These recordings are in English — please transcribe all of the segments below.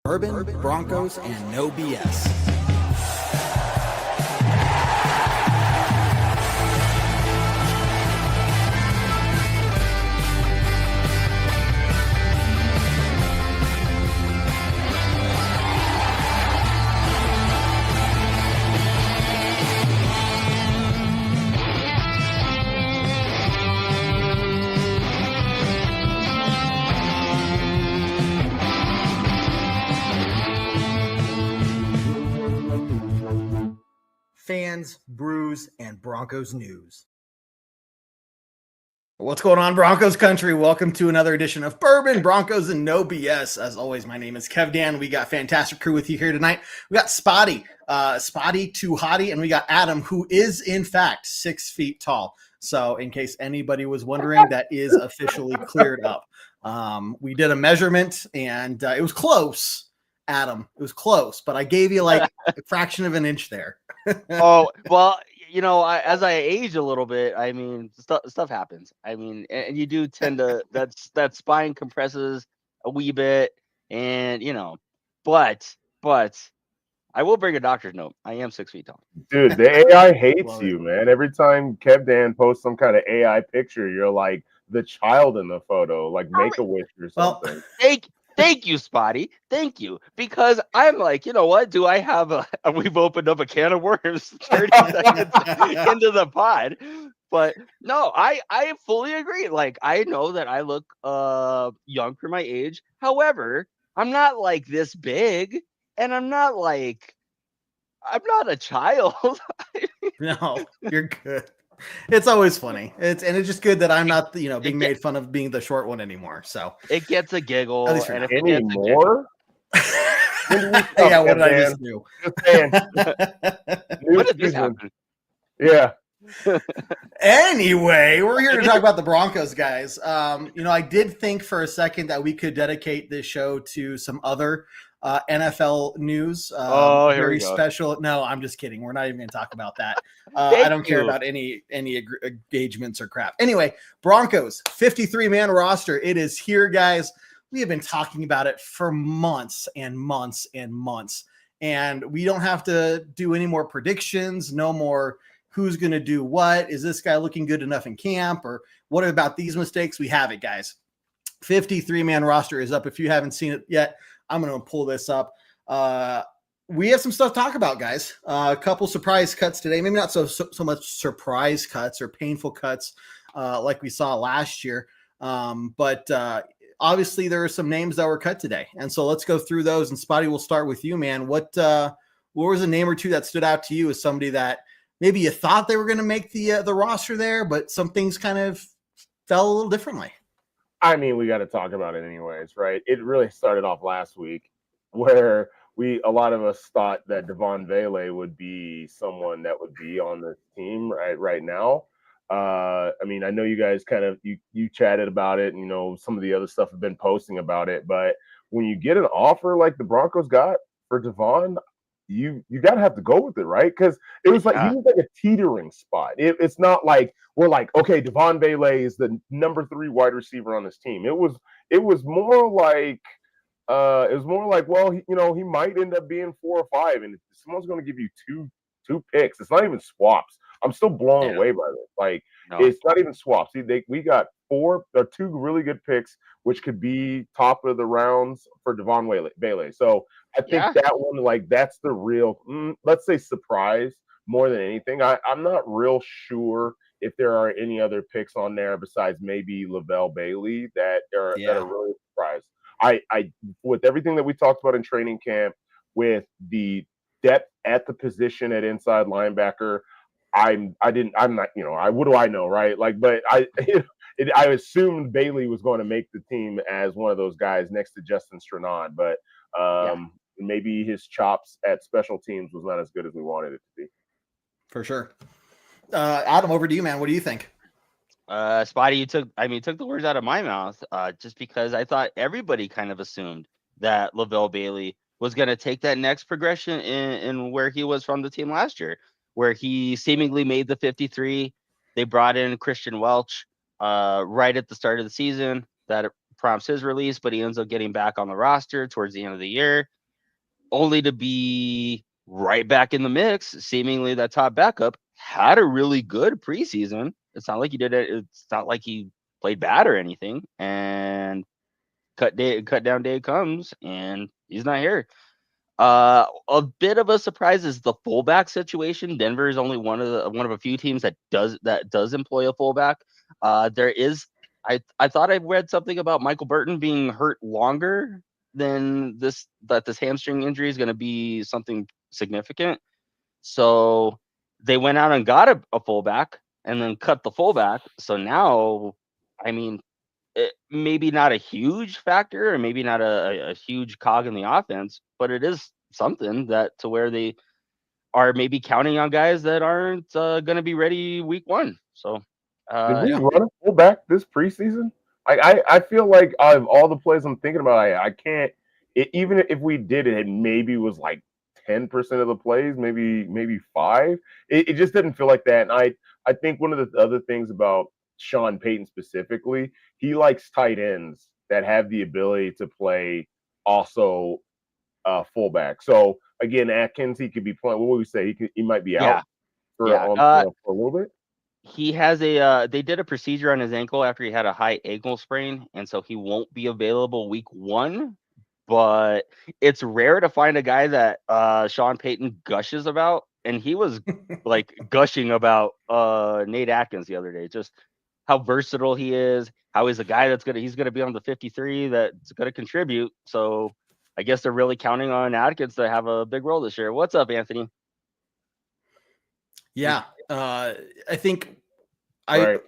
Bourbon, Broncos, and No BS. Fans, brews, and Broncos news. What's going on, Broncos Country? Welcome to another edition of Bourbon, Broncos, and No BS. As always, my name is 𝐁𝐫𝐴. We got fantastic crew with you here tonight. We got Spotty 𝐁𝐫𝐴𝐧𝐼, and we got Adam, who is in fact 6 feet tall. So in case anybody was wondering, that is officially cleared up. We did a measurement, and it was close, Adam. It was close, but I gave you like a fraction of an inch there. Oh, well, you know, as I age a little bit, I mean, stuff happens. I mean, and you do tend to, that spine compresses a wee bit, and, you know, but I will bring a doctor's note. I am 6 feet tall. Dude, the AI hates you, man. Every time 𝐁𝐫𝐴 posts some kind of AI picture, you're like the child in the photo, like Make-A-Wish or something. Well, Thank you, Spotty. Thank you. Because I'm like, you know what? Do I have we've opened up a can of worms 30 seconds into the pod. But no, I fully agree. Like, I know that I look young for my age. However, I'm not like this big, and I'm not a child. No, you're good. It's always funny. It's just good that I'm not, being made fun of being the short one anymore. So it gets a giggle. And if anymore? Yeah, what did I just do? When did this happen? Yeah. Anyway, we're here to talk about the Broncos, guys. I did think for a second that we could dedicate this show to some other NFL news. Very special. No, I'm just kidding. We're not even going to talk about that. I don't care about any engagements or crap. Anyway, Broncos 53-man roster. It is here, guys. We have been talking about it for months and months and months, and we don't have to do any more predictions. No more who's going to do what. Is this guy looking good enough in camp, or what about these mistakes? We have it, guys. 53-man roster is up. If you haven't seen it yet, I'm going to pull this up. We have some stuff to talk about, guys. A couple surprise cuts today. Maybe not so much surprise cuts or painful cuts like we saw last year. But obviously there are some names that were cut today. And so let's go through those. And Spotty, we'll start with you, man. What was a name or two that stood out to you as somebody that maybe you thought they were going to make the roster there, but some things kind of fell a little differently? I mean, we got to talk about it anyways, right? It really started off last week where a lot of us thought that 𝐷𝐸𝐿𝐴 would be someone that would be on the team right now. I mean, I know you guys kind of you chatted about it, and some of the other stuff have been posting about it, but when you get an offer like the Broncos got for Devon, you gotta have to go with it, right? Because it was like he was like a teetering spot. It's not like we're like, okay, 𝐷𝐸𝐿𝐴 is the number 3 wide receiver on this team. It was more like well, he might end up being 4 or 5, and if someone's going to give you two picks, it's not even swaps. I'm still blown away by this. Like, It's not even swaps. We got 2 really good picks, which could be top of the rounds for 𝐷𝐸𝐿𝐴. So I think that one, like, that's the real, let's say, surprise more than anything. I'm not real sure if there are any other picks on there besides maybe LaVell Bailey that are really surprised. I with everything that we talked about in training camp, with the depth at the position at inside linebacker, what do I know, right? Like, but I assumed Bailey was going to make the team as one of those guys next to Justin Strnad, but maybe his chops at special teams was not as good as we wanted it to be. For sure. Adam, over to you, man. What do you think? Spotty, you took the words out of my mouth, just because I thought everybody kind of assumed that LaVell Bailey was going to take that next progression in where he was from the team last year, where he seemingly made the 53. They brought in Christian Welch right at the start of the season. That prompts his release, but he ends up getting back on the roster towards the end of the year, only to be right back in the mix, seemingly that top backup. Had a really good preseason. It's not like he did it. It's not like he played bad or anything. And cut down day comes, and he's not here. A bit of a surprise is the fullback situation. Denver is only one of a few teams that does employ a fullback. There is, I thought I read something about Michael Burton being hurt longer than this, that this hamstring injury is going to be something significant. So they went out and got a fullback and then cut the fullback. So now, I mean, maybe not a huge factor, or maybe not a huge cog in the offense, but it is something that to where they are maybe counting on guys that aren't going to be ready week 1. So did we run a fullback this preseason? I feel like out of all the plays I'm thinking about, I can't. Even if we did it, maybe was like 10% of the plays, maybe 5. It just didn't feel like that. And I think one of the other things about Sean Payton specifically, he likes tight ends that have the ability to play also fullback. So again, Atkins, he could be playing. What would we say? He might be out for a little bit. He has they did a procedure on his ankle after he had a high ankle sprain, and so he won't be available week 1. But it's rare to find a guy that Sean Payton gushes about, and he was like gushing about Nate Atkins the other day. Just how versatile he is, how he's a guy he's gonna be on the 53 that's gonna contribute. So I guess they're really counting on Atkins to have a big role this year. What's up, Anthony? Yeah, I think Right.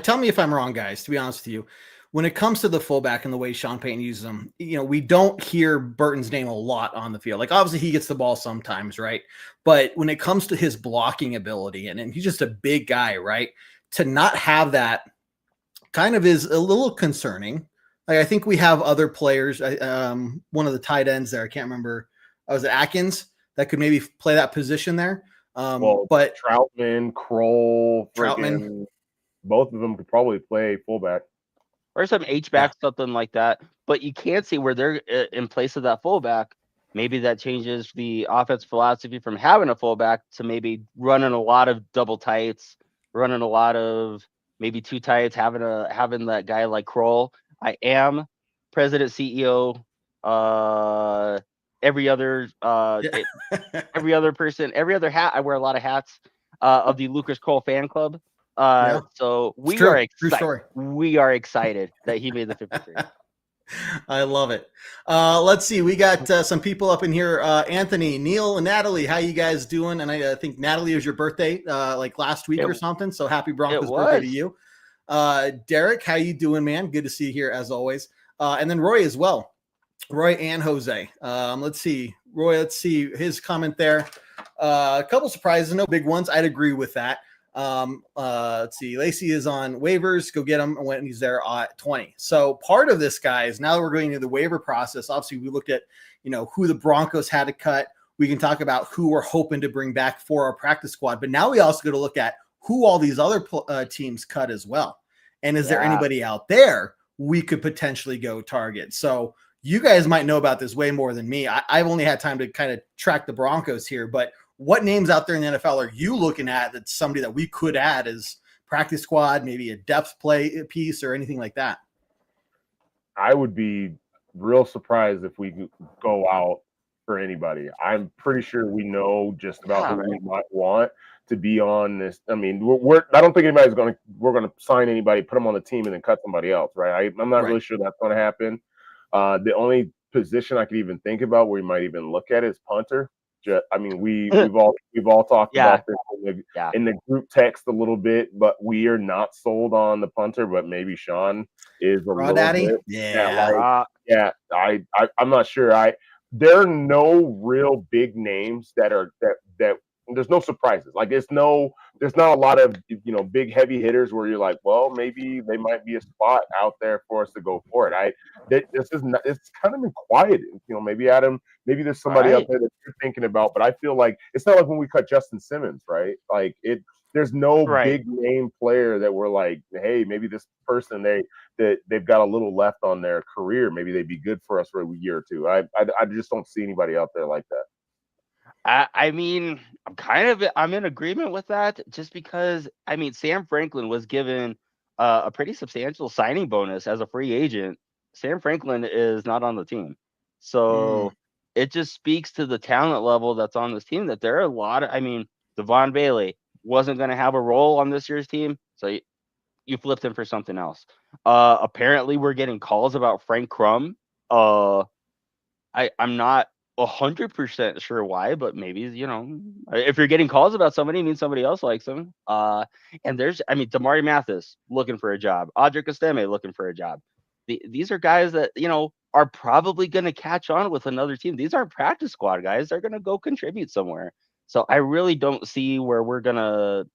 tell me if I'm wrong, guys. To be honest with you, when it comes to the fullback and the way Sean Payton uses them, we don't hear Burton's name a lot on the field. Like, obviously he gets the ball sometimes, right? But when it comes to his blocking ability, and he's just a big guy, right? To not have that kind of is a little concerning. Like, I think we have other players. One of the tight ends there, I can't remember. Was it Atkins that could maybe play that position there? But Troutman, Kroll, both of them could probably play fullback. Or some H-back, something like that. But you can't see where they're in place of that fullback. Maybe that changes the offense philosophy from having a fullback to maybe running a lot of double tights, running a lot of maybe 2 tights, having that guy like Kroll. I am president, CEO, every other person, every other hat. I wear a lot of hats of the Lucas Kroll fan club. So we are excited. We are excited that he made the 53. I love it. Let's see. We got some people up in here. Anthony, Neil, and Natalie. How you guys doing? And I think Natalie, was your birthday like last week or something. So happy Broncos birthday to you. Derek, how you doing, man? Good to see you here as always. And then Roy as well. Roy and Jose. Let's see. Roy, let's see his comment there. A couple surprises, no big ones. I'd agree with that. Let's see. Lacey is on waivers. Go get him when he's there at 20. So part of this, guys, now that we're going through the waiver process, obviously we looked at, who the Broncos had to cut. We can talk about who we're hoping to bring back for our practice squad, but now we also got to look at who all these other teams cut as well. And is there anybody out there we could potentially go target? So you guys might know about this way more than me. I've only had time to kind of track the Broncos here, but what names out there in the NFL are you looking at that's somebody that we could add as practice squad, maybe a depth play piece or anything like that? I would be real surprised if we go out for anybody. I'm pretty sure we know just about who we might want to be on this. I mean, I don't think we're going to sign anybody, put them on the team, and then cut somebody else, right? I'm not really sure that's going to happen. The only position I could even think about where we might even look at is punter. I mean, we've all talked about this in the group text a little bit, but we are not sold on the punter. But maybe Sean is a little bit. I'm not sure. There are no real big names that there's no surprises. Like there's not a lot of big heavy hitters where you're like, well, maybe they might be a spot out there for us to go for it. It's kind of been quiet. Maybe Adam, maybe there's somebody out there that you're thinking about, but I feel like it's not like when we cut Justin Simmons, right? Like There's no Right. big name player that we're like, hey, maybe this person they've got a little left on their career. Maybe they'd be good for us for a year or two. I just don't see anybody out there like that. I mean, I'm in agreement with that, just because I mean Sam Franklin was given a pretty substantial signing bonus as a free agent. Sam Franklin is not on the team, so it just speaks to the talent level that's on this team. That there are a lot of, I mean, Devon Bailey wasn't going to have a role on this year's team, so you flipped him for something else. Apparently, we're getting calls about Frank Crum. I'm not 100% sure why, but maybe, you know, if you're getting calls about somebody, it means somebody else likes them. And there's, I mean, Damari Mathis looking for a job, Audric Estime looking for a job. These are guys that, you know, are probably going to catch on with another team. These aren't practice squad guys. They're going to go contribute somewhere. So I really don't see where we're going to,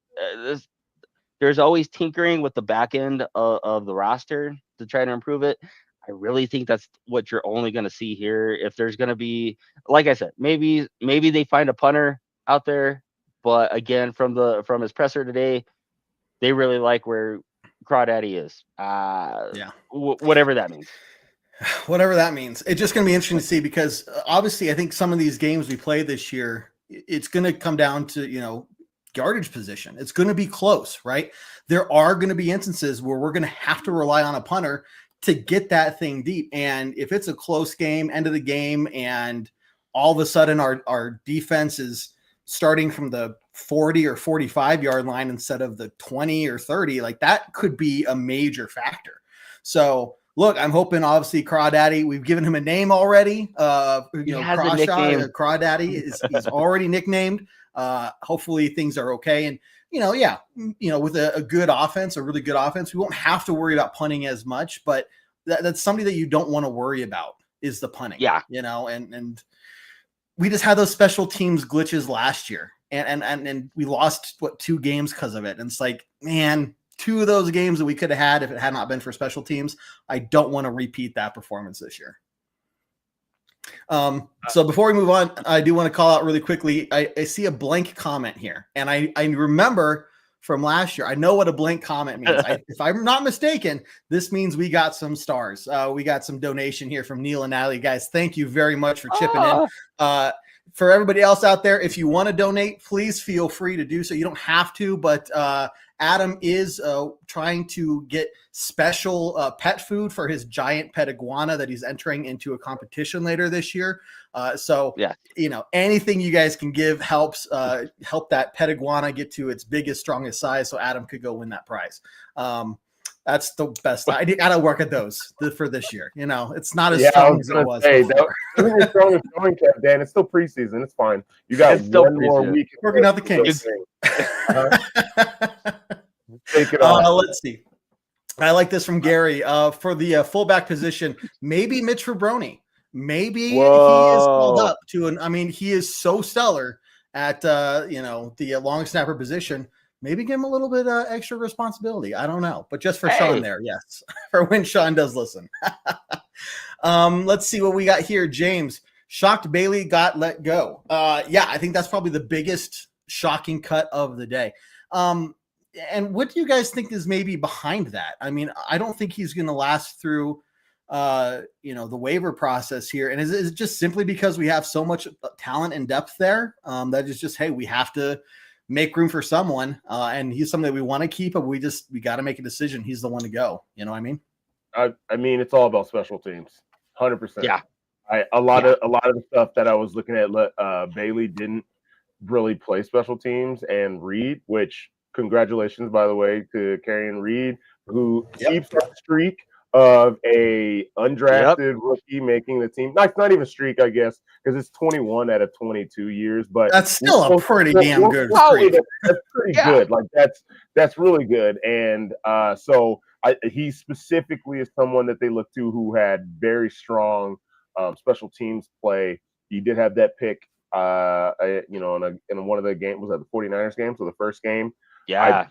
there's always tinkering with the back end of the roster to try to improve it. I really think that's what you're only going to see here. If there's going to be, like I said, maybe they find a punter out there, but again, from his presser today, they really like where Crawdaddy is. Whatever that means. Whatever that means. It's just going to be interesting to see, because obviously I think some of these games we play this year, it's going to come down to, you know, yardage position. It's going to be close, right? There are going to be instances where we're going to have to rely on a punter to get that thing deep. And if it's a close game, end of the game, and all of a sudden our defense is starting from the 40 or 45 yard line instead of the 20 or 30, like that could be a major factor. So look, I'm hoping, obviously, Crawdaddy, we've given him a name already. Crawdaddy he's already nicknamed. Hopefully things are okay. And, with a good offense, a really good offense, we won't have to worry about punting as much, but that's something that you don't want to worry about, is the punting. Yeah. And we just had those special teams glitches last year, and we lost 2 games because of it. And it's like, man, 2 of those games that we could have had if it had not been for special teams. I don't want to repeat that performance this year. So before we move on, I do want to call out really quickly. I see a blank comment here, and I remember from last year. I know what a blank comment means. If I'm not mistaken, this means we got some stars. We got some donation here from Neil and Natalie. Guys, thank you very much for chipping in. For everybody else out there, if you want to donate, please feel free to do so. You don't have to, but Adam is trying to get special pet food for his giant pet iguana that he's entering into a competition later this year. So anything you guys can give helps help that pet iguana get to its biggest, strongest size, so Adam could go win that prize. That's the best. I gotta work at those for this year. It's not as strong as it was. You're strong as going, Dan. It's still preseason. It's fine. You got one more week. Working out the kinks. Take it on. Let's see. I like this from Gary. For the fullback position, maybe Mitch Fabroni. Maybe he is called up to he is so stellar at the long snapper position. Maybe give him a little bit extra responsibility. I don't know, but just for Sean there, yes, for when Sean does listen. Let's see what we got here. James, shocked Bailey got let go. I think that's probably the biggest shocking cut of the day. And what do you guys think is maybe behind that? I don't think he's going to last through, the waiver process here. And is it just simply because we have so much talent and depth there that is just, hey, we have to make room for someone, and he's something that we want to keep, but we got to make a decision. He's the one to go. You know what I mean? It's all about special teams, 100%. Yeah. A lot of the stuff that I was looking at, Bailey didn't really play special teams, and Reed, which congratulations, by the way, to Carrion Reed, who keeps that streak of a undrafted rookie making the team. Not even a streak, I guess, because it's 21 out of 22 years, but that's still a pretty damn good streak. That's pretty good. Like that's really good. And he specifically is someone that they look to who had very strong special teams play. He did have that pick in one of the games. Was that the 49ers game? So the first game. Yeah.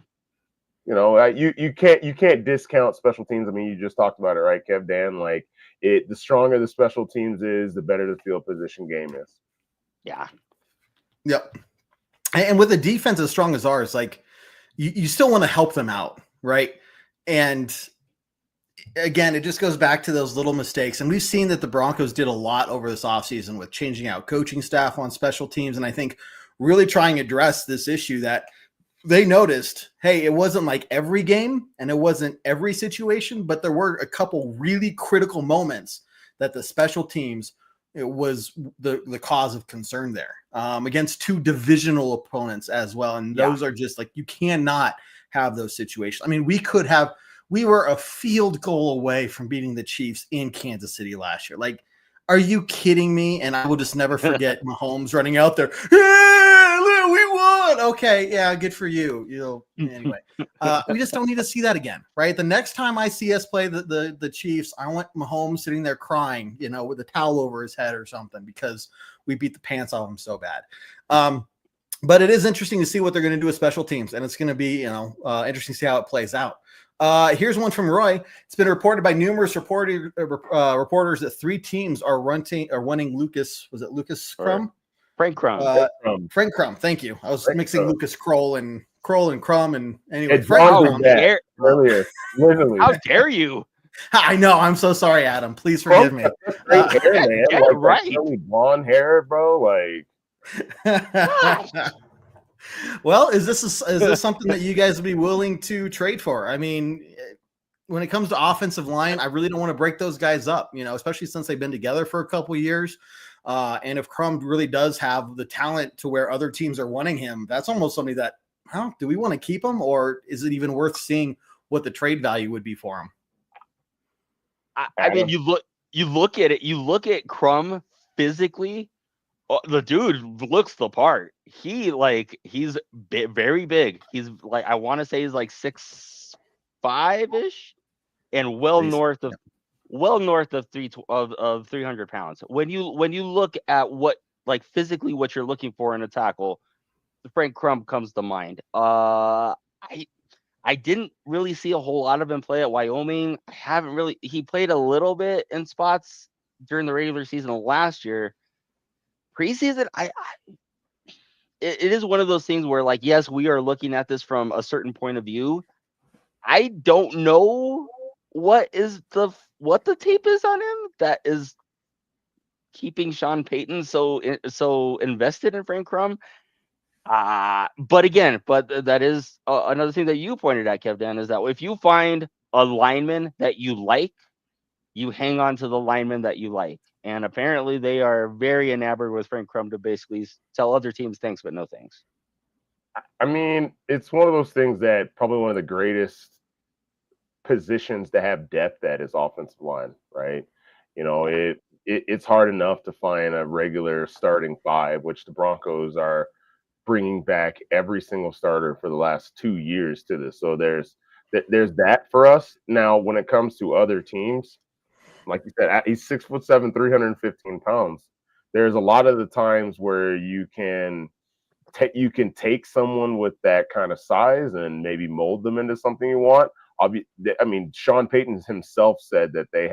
You can't discount special teams. You just talked about it, right, Kev, Dan? Like the stronger the special teams is, the better the field position game is. Yeah. Yep. And with a defense as strong as ours, like you still want to help them out, right? And again, it just goes back to those little mistakes. And we've seen that the Broncos did a lot over this offseason with changing out coaching staff on special teams. And I think really trying to address this issue that they noticed, hey, it wasn't like every game and it wasn't every situation, but there were a couple really critical moments that the special teams, it was the cause of concern there against two divisional opponents as well. And those are just like, you cannot have those situations. I mean, we were a field goal away from beating the Chiefs in Kansas City last year. Like, are you kidding me? And I will just never forget Mahomes running out there. Hey, look, we won. Okay, yeah, good for you. Anyway, we just don't need to see that again, right? The next time I see us play the Chiefs, I want Mahomes sitting there crying, with a towel over his head or something because we beat the pants off him so bad. But it is interesting to see what they're going to do with special teams, and it's going to be, interesting to see how it plays out. Here's one from Roy. It's been reported by numerous reporters that 3 teams are wanting Lucas. Was it Lucas Crum? Frank Crum. Frank Crum. Thank you. I was mixing Lucas Kroll and Crum. And anyway, It's Frank Crum. Earlier, literally. How dare you? I know. I'm so sorry, Adam. Please forgive me. Great hair, man. Yeah, like right. Really blonde hair, bro. Like. Well, is this something that you guys would be willing to trade for? I mean, when it comes to offensive line, I really don't want to break those guys up, especially since they've been together for a couple of years. And if Crum really does have the talent to where other teams are wanting him, that's almost somebody that, do we want to keep him, or is it even worth seeing what the trade value would be for him? I mean, you look at it. You look at Crum physically. The dude looks the part. He's very big. He's like, I want to say he's like 6'5" and well north of 300 pounds. When you look at what, like, physically what you're looking for in a tackle, Frank Crum comes to mind. I didn't really see a whole lot of him play at Wyoming. He played a little bit in spots during the regular season of last year. Preseason, it is one of those things where, like, yes, we are looking at this from a certain point of view. I don't know what the tape is on him that is keeping Sean Payton so invested in Frank Crum. But that is another thing that you pointed at, Kev Dan, is that if you find a lineman that you like, you hang on to the lineman that you like. And apparently they are very enamored with Frank Crum to basically tell other teams thanks, but no thanks. I mean, it's one of those things that probably one of the greatest positions to have depth at is offensive line, right? It's hard enough to find a regular starting 5, which the Broncos are bringing back every single starter for the last 2 years to this. So there's that for us. Now, when it comes to other teams, like you said, he's 6'7", 315 pounds. There's a lot of the times where you can take someone with that kind of size and maybe mold them into something you want. I mean, Sean Payton himself said that they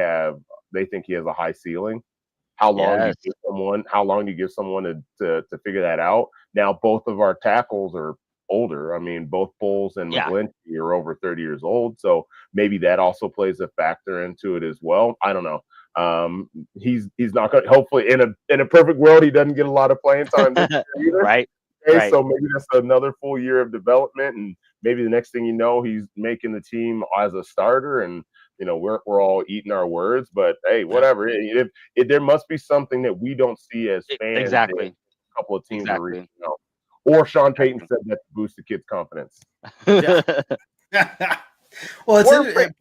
think he has a high ceiling. How long do you give someone to figure that out? Now, both of our tackles are older. I mean, both Bowles and McGlinchey are over 30 years old, so maybe that also plays a factor into it as well. I don't know. He's not going to, hopefully in a perfect world, he doesn't get a lot of playing time this year either. Right. Okay, so maybe that's another full year of development, and maybe the next thing you know, he's making the team as a starter, and we're all eating our words. But hey, whatever. If there must be something that we don't see as fans. Exactly. A couple of teams are reaching out. Or Sean Payton said that to boost the kid's confidence. Yeah. Well,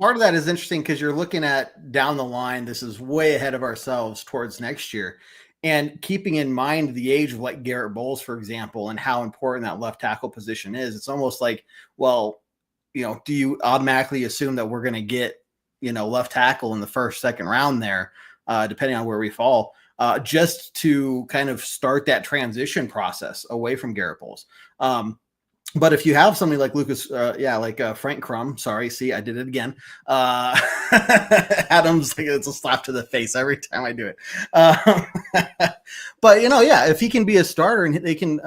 part of that is interesting because you're looking at down the line. This is way ahead of ourselves towards next year. And keeping in mind the age of like Garrett Bowles, for example, and how important that left tackle position is, it's almost like, well, do you automatically assume that we're going to get, left tackle in the first, second round there, depending on where we fall, just to kind of start that transition process away from Garrett Bowles. But if you have somebody like Lucas, Frank Crum, sorry, see, I did it again. Adam's like, it's a slap to the face every time I do it. But if he can be a starter and they can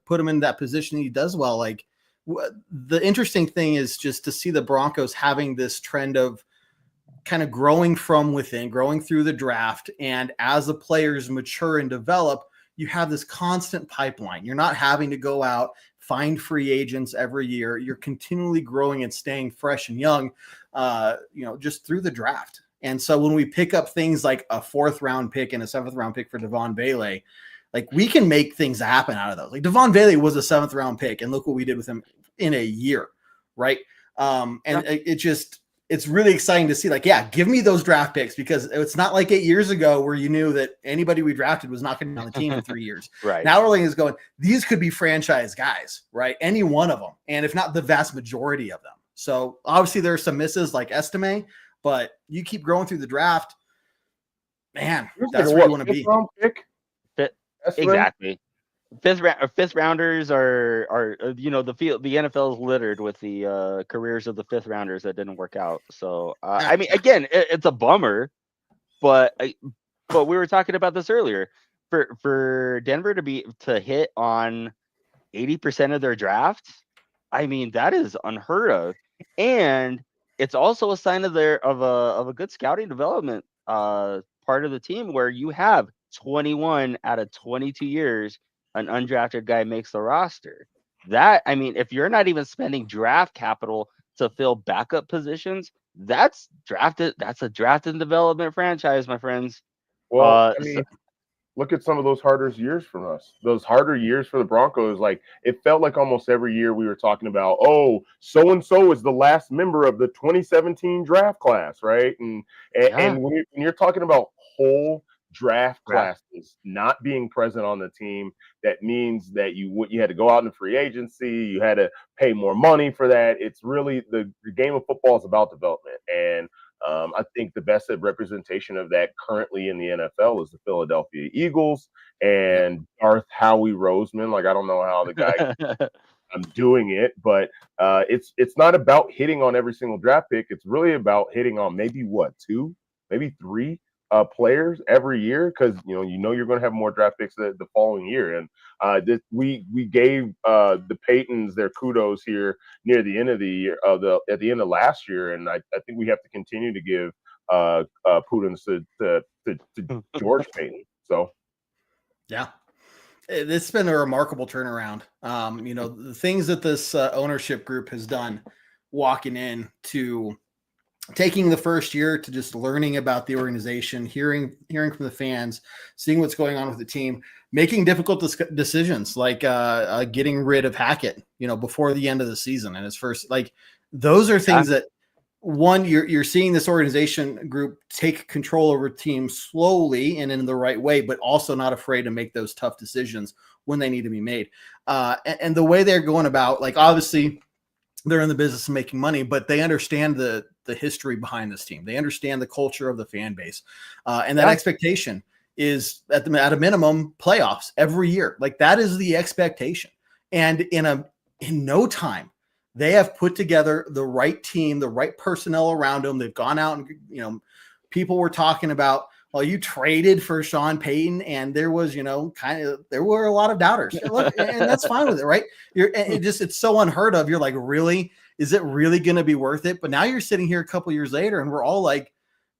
put him in that position, he does well. Like, the interesting thing is just to see the Broncos having this trend of kind of growing from within, growing through the draft. And as the players mature and develop, you have this constant pipeline. You're not having to go out, find free agents every year. You're continually growing and staying fresh and young, just through the draft. And so when we pick up things like a 4th round pick and a 7th round pick for _𝐁𝐫𝐿𝐴, like we can make things happen out of those. Like 𝐁𝐫𝐿𝐴 was a 7th round pick, and look what we did with him in a year, right? It's really exciting to see, like, yeah, give me those draft picks, because it's not like 8 years ago where you knew that anybody we drafted was not going to be on the team in 3 years. Right. Now we're looking at going, these could be franchise guys, right? Any one of them. And if not the vast majority of them. So obviously there are some misses like 𝐁𝐫𝐿𝐴, but you keep growing through the draft, man, that's where you want to be. Exactly. Fifth rounders are the field. The NFL is littered with the careers of the 5th rounders that didn't work out. So I mean, again, it's a bummer, but we were talking about this earlier. For Denver to hit on 80% of their drafts, I mean, that is unheard of, and it's also a sign of a good scouting development part of the team, where you have 21 out of 22 years an undrafted guy makes the roster. That, I mean, if you're not even spending draft capital to fill backup positions, that's a draft and development franchise, my friends. Well, look at some of those harder years from us. Those harder years for the Broncos, like it felt like almost every year we were talking about, oh, so-and-so is the last member of the 2017 draft class, right? And when you're talking about whole draft classes not being present on the team, that means that you had to go out in free agency, you had to pay more money for that. It's really the game of football is about development, and I think the best representation of that currently in the NFL is the Philadelphia Eagles and Howie Roseman. Like, I don't know how the guy I'm doing it, but it's not about hitting on every single draft pick. It's really about hitting on maybe 2, maybe 3 players every year, because you're going to have more draft picks the following year. And we gave the Paytons their kudos here near the end of the year, at the end of last year, and I think we have to continue to give kudos to George Paton. So yeah, it's been a remarkable turnaround. The things that this ownership group has done, walking in to taking the first year to just learning about the organization, hearing from the fans, seeing what's going on with the team, making difficult decisions like getting rid of Hackett, before the end of the season and his first, like, those are things that you're seeing this organization group take control over teams slowly and in the right way, but also not afraid to make those tough decisions when they need to be made. And the way they're going about, like, obviously they're in the business of making money, but they understand the history behind this team. They understand the culture of the fan base. And that expectation is at a minimum playoffs every year. Like, that is the expectation. And in no time, they have put together the right team, the right personnel around them. They've gone out and, people were talking about, well, you traded for Sean Payton, and there was, there were a lot of doubters. Look, and that's fine with it, right? It's so unheard of. You're like, really? Is it really going to be worth it? But now you're sitting here a couple years later, and we're all like,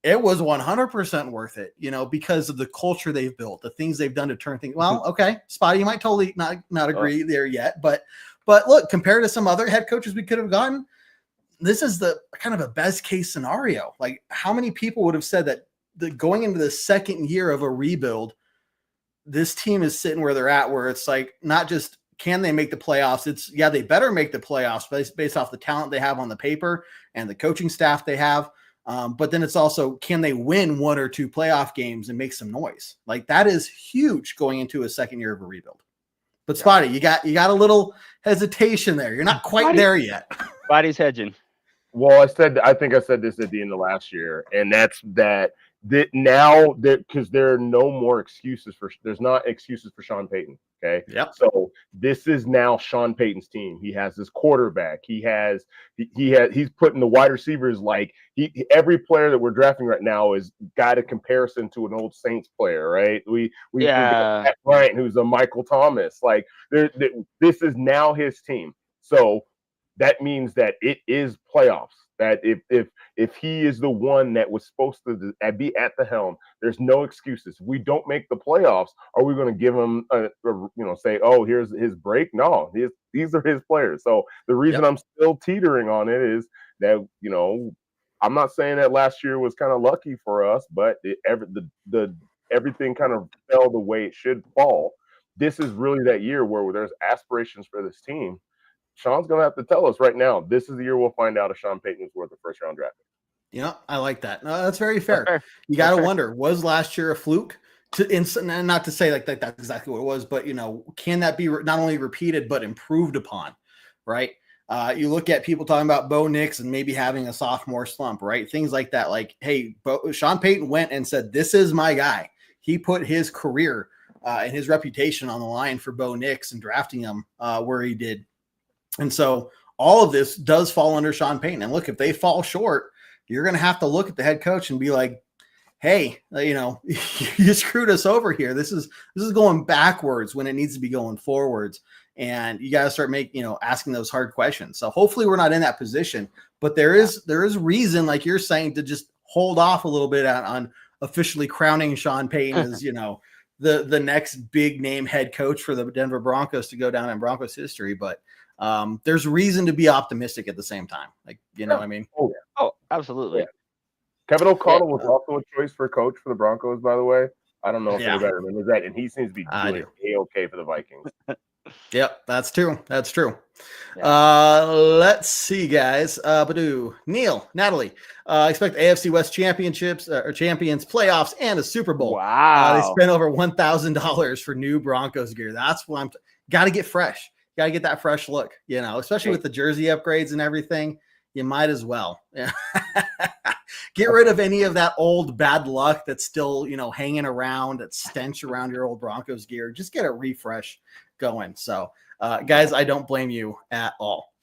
it was 100% worth it, because of the culture they've built, the things they've done to turn things. Well, okay, Spotty, you might totally not agree there yet, but look, compared to some other head coaches we could have gotten, this is the kind of a best case scenario. Like, how many people would have said that going into the second year of a rebuild, this team is sitting where they're at, where it's like, not just can they make the playoffs, it's they better make the playoffs based off the talent they have on the paper and the coaching staff they have. But then it's also, can they win 1 or 2 playoff games and make some noise? Like, that is huge going into a second year of a rebuild. But Spotty, you got a little hesitation there. You're not quite there yet. Spotty's hedging. Well, I think I said this at the end of last year, and that's that now because there are no more excuses there's not excuses for Sean Payton. Okay. Yep. So this is now Sean Payton's team. He has his quarterback. He's putting the wide receivers, like every player that we're drafting right now is got a comparison to an old Saints player, right? We got Matt Bryant, who's a Michael Thomas. Like, this is now his team. So that means that it is playoffs. That if he is the one that was supposed to be at the helm, there's no excuses. If we don't make the playoffs, are we going to give him say, oh, here's his break? No, these are his players. So the reason I'm still teetering on it is that, I'm not saying that last year was kind of lucky for us, but everything kind of fell the way it should fall. This is really that year where there's aspirations for this team. Sean's going to have to tell us right now. This is the year we'll find out if Sean Payton is worth a first-round draft pick. I like that. No, that's very fair. You got to wonder, was last year a fluke? And not to say like that's exactly what it was, but, can that be not only repeated but improved upon, right? You look at people talking about Bo Nix and maybe having a sophomore slump, right? Things like that. Like, hey, Sean Payton went and said, this is my guy. He put his career and his reputation on the line for Bo Nix and drafting him where he did. And so all of this does fall under Sean Payton. And look, if they fall short, you're going to have to look at the head coach and be like, hey, you screwed us over here. This is going backwards when it needs to be going forwards. And you got to start asking those hard questions. So hopefully we're not in that position, but there is reason, like you're saying, to just hold off a little bit on officially crowning Sean Payton as, the next big name head coach for the Denver Broncos to go down in Broncos history. But there's reason to be optimistic at the same time. Like, what I mean? Oh, yeah. Oh, absolutely. Yeah. Kevin O'Connell was also a choice for coach for the Broncos, by the way. I don't know if anybody remembers that. And he seems to be doing A-okay for the Vikings. Yep, that's true. That's true. Yeah. Let's see, guys. Neil, Natalie, expect AFC West championships or champions, playoffs, and a Super Bowl. Wow. They spent over $1,000 for new Broncos gear. That's why got to get fresh. Got to get that fresh look, especially with the jersey upgrades and everything. You might as well. Get rid of any of that old bad luck that's still, hanging around, that stench around your old Broncos gear. Just get a refresh going. So, guys, I don't blame you at all.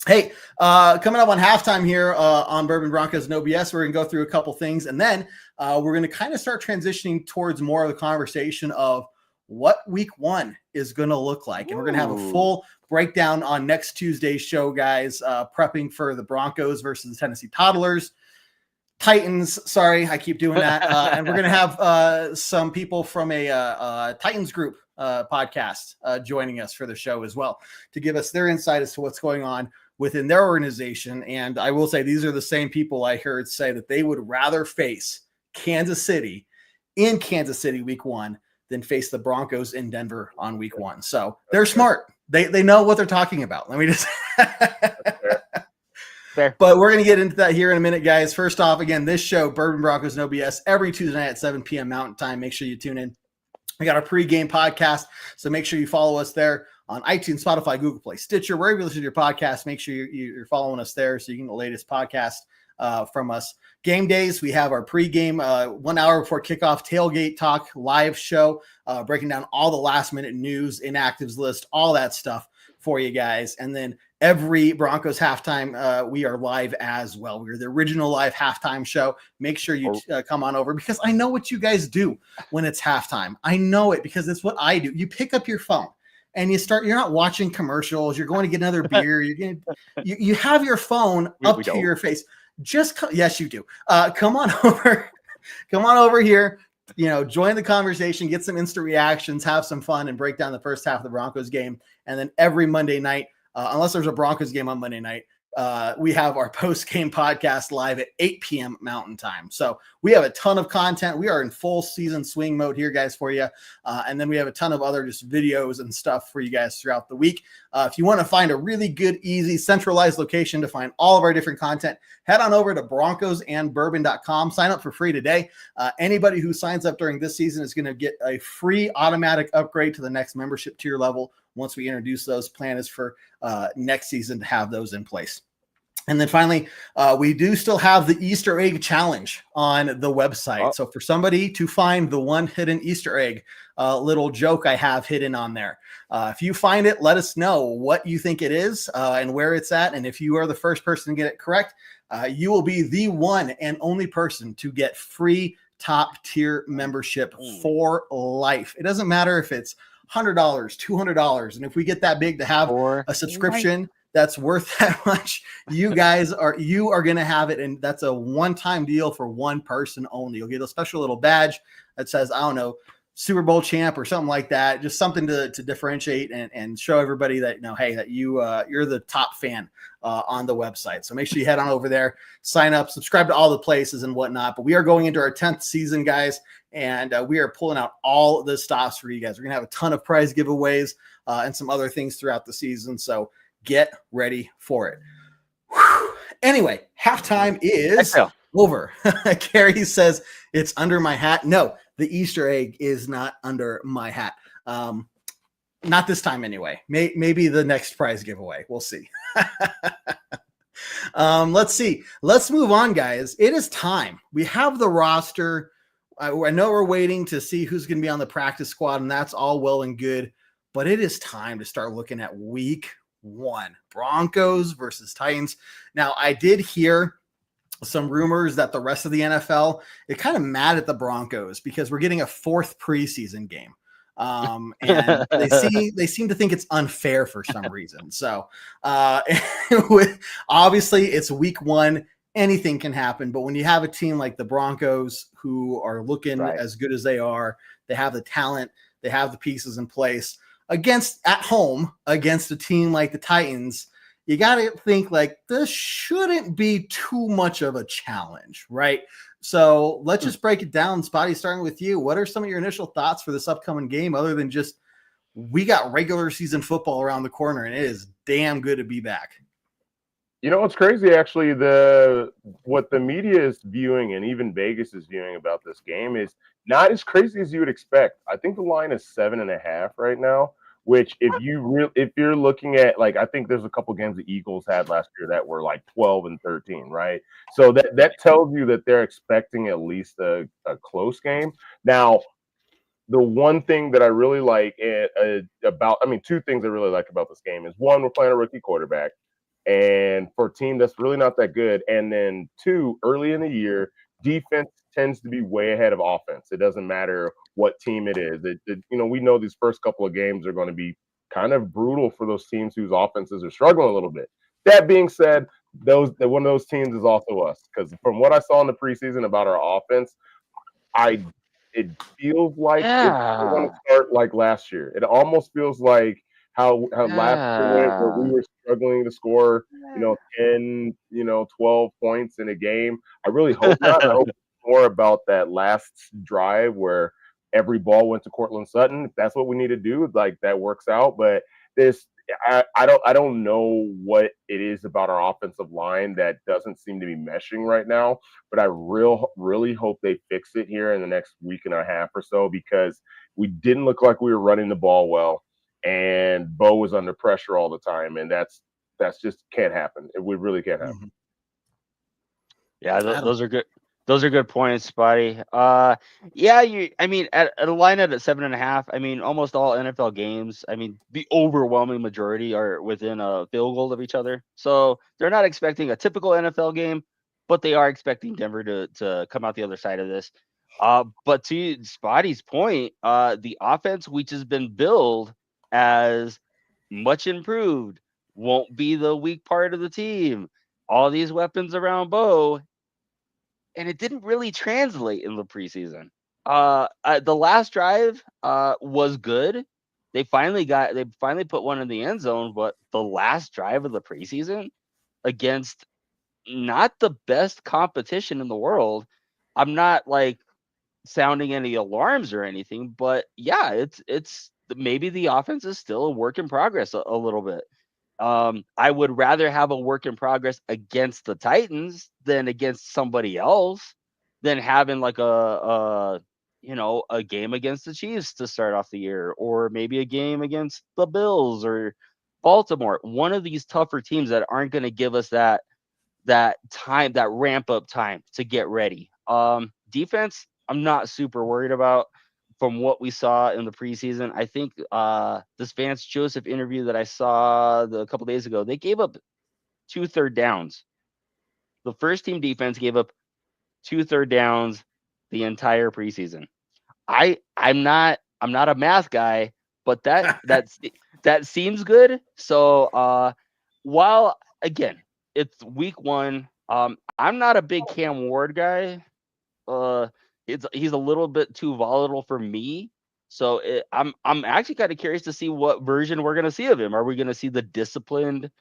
Hey, coming up on halftime here on Bourbon Broncos No BS, we're going to go through a couple things, and then we're going to kind of start transitioning towards more of the conversation of what week one is going to look like. And we're going to have a full breakdown on next Tuesday's show, guys, prepping for the Broncos versus the Tennessee Toddlers. Titans, sorry, I keep doing that. And we're going to have some people from a Titans group podcast joining us for the show as well to give us their insight as to what's going on within their organization. And I will say these are the same people I heard say that they would rather face Kansas City in Kansas City week one than face the Broncos in Denver on week one. So they're smart. They know what they're talking about. Let me just Fair. But we're going to get into that here in a minute, guys. First off, again, this show, Bourbon Broncos No BS, every Tuesday night at 7 p.m. Mountain Time. Make sure you tune in. We got our pregame podcast, so make sure you follow us there on iTunes, Spotify, Google Play, Stitcher, wherever you listen to your podcast. Make sure you're following us there so you can get the latest podcast from us. Game days, we have our pregame 1 hour before kickoff tailgate talk live show, breaking down all the last-minute news, inactives list, all that stuff for you guys. And then every Broncos halftime, we are live as well. We're the original live halftime show. Make sure you come on over because I know what you guys do when it's halftime. I know it because it's what I do. You pick up your phone and you're not watching commercials. You're going to get another beer. You have your phone up to your face. Yes, you do. Come on over. Come on over here. Join the conversation, get some instant reactions, have some fun, and break down the first half of the Broncos game. And then every Monday night, unless there's a Broncos game on Monday night, we have our post-game podcast live at 8 p.m. Mountain Time. So we have a ton of content. We are in full season swing mode here, guys, for you. And then we have a ton of other just videos and stuff for you guys throughout the week. If you want to find a really good, easy, centralized location to find all of our different content, head on over to broncosandbourbon.com. Sign up for free today. Anybody who signs up during this season is going to get a free automatic upgrade to the next membership tier level. Once we introduce those, plan is for next season to have those in place. And then finally, we do still have the Easter egg challenge on the website. So for somebody to find the one hidden Easter egg, little joke I have hidden on there. If you find it, let us know what you think it is and where it's at. And if you are the first person to get it correct, you will be the one and only person to get free top tier membership for life. It doesn't matter if it's $100, $200. And if we get that big to have a subscription that's worth that much, you are going to have it. And that's a one-time deal for one person only. You'll get a special little badge that says, I don't know, Super Bowl champ or something like that. Just something to differentiate and show everybody that, hey, that you're the top fan on the website. So make sure you head on over there, sign up, subscribe to all the places and whatnot. But we are going into our 10th season, guys, and we are pulling out all the stops for you guys. We're going to have a ton of prize giveaways and some other things throughout the season. So get ready for it. Whew. Anyway, halftime is over. Carrie says it's under my hat. No, the Easter egg is not under my hat. Not this time anyway. Maybe the next prize giveaway. We'll see. Let's see. Let's move on, guys. It is time. We have the roster. I know we're waiting to see who's going to be on the practice squad, and that's all well and good. But it is time to start looking at week 1. Broncos versus Titans. Now, I did hear some rumors that the rest of the NFL is kind of mad at the Broncos because we're getting a 4th preseason game. And they seem to think it's unfair for some reason. So obviously it's week 1, anything can happen. But when you have a team like the Broncos who are looking as good as they are, they have the talent, they have the pieces in place at home against a team like the Titans, you got to think like this shouldn't be too much of a challenge, right? So let's just break it down. Spotty, starting with you. What are some of your initial thoughts for this upcoming game other than just we got regular season football around the corner and it is damn good to be back? It's crazy actually. What the media is viewing and even Vegas is viewing about this game is not as crazy as you would expect. I think the line is 7.5 right now. Which, if you're looking at, like, I think there's a couple games the Eagles had last year that were like 12 and 13, right? So that tells you that they're expecting at least a close game. Now, the one thing that I really like two things I really like about this game is, one, we're playing a rookie quarterback, and for a team that's really not that good, and then 2, early in the year, defense tends to be way ahead of offense. It doesn't matter what team it is. We know these first couple of games are going to be kind of brutal for those teams whose offenses are struggling a little bit. That being said, one of those teams is also us, because from what I saw in the preseason about our offense, it feels like it's going to start like last year. It almost feels like how last year went, where we were struggling to score 10 12 points in a game. I really hope not. I hope more about that last drive where every ball went to Cortland Sutton. If that's what we need to do, like, that works out. But I don't know what it is about our offensive line that doesn't seem to be meshing right now. But I really hope they fix it here in the next week and a half or so, because we didn't look like we were running the ball well, and Bo was under pressure all the time, and that's just can't happen. We really can't happen. Mm-hmm. Yeah, those are good. Those are good points, Spotty. At a line at 7.5, almost all NFL games, the overwhelming majority are within a field goal of each other. So they're not expecting a typical NFL game, but they are expecting Denver to come out the other side of this. But to Spotty's point, the offense, which has been billed as much improved, won't be the weak part of the team. All these weapons around Bo. And it didn't really translate in the preseason. The last drive was good. They finally put one in the end zone, but the last drive of the preseason against not the best competition in the world, I'm not like sounding any alarms or anything, but yeah, it's maybe the offense is still a work in progress a little bit. I would rather have a work in progress against the Titans than against somebody else, than having like a game against the Chiefs to start off the year, or maybe a game against the Bills or Baltimore. One of these tougher teams that aren't going to give us that time, that ramp up time to get ready. Defense, I'm not super worried about. From what we saw in the preseason, I think this Vance Joseph interview that I saw a couple days ago, they gave up 2 third downs. The first team defense gave up 2 third downs the entire preseason. I'm not a math guy, but that seems good. So while again, it's week 1. I'm not a big Cam Ward guy. He's a little bit too volatile for me. So I'm actually kind of curious to see what version we're gonna see of him. Are we gonna see the disciplined,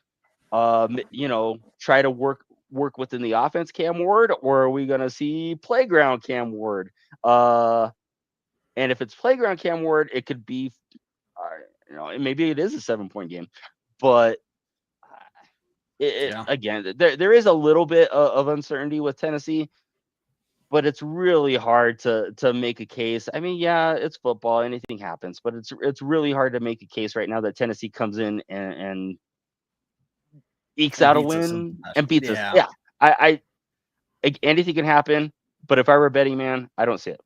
try to work within the offense Cam Ward, or are we gonna see playground Cam Ward? And if it's playground Cam Ward, it could be, maybe it is a 7-point game, but again, there is a little bit of uncertainty with Tennessee, but it's really hard to make a case. I mean, yeah, it's football, anything happens, but it's really hard to make a case right now that Tennessee comes in and ekes out a win and beats us. Yeah, I anything can happen, but if I were a betting man, I don't see it.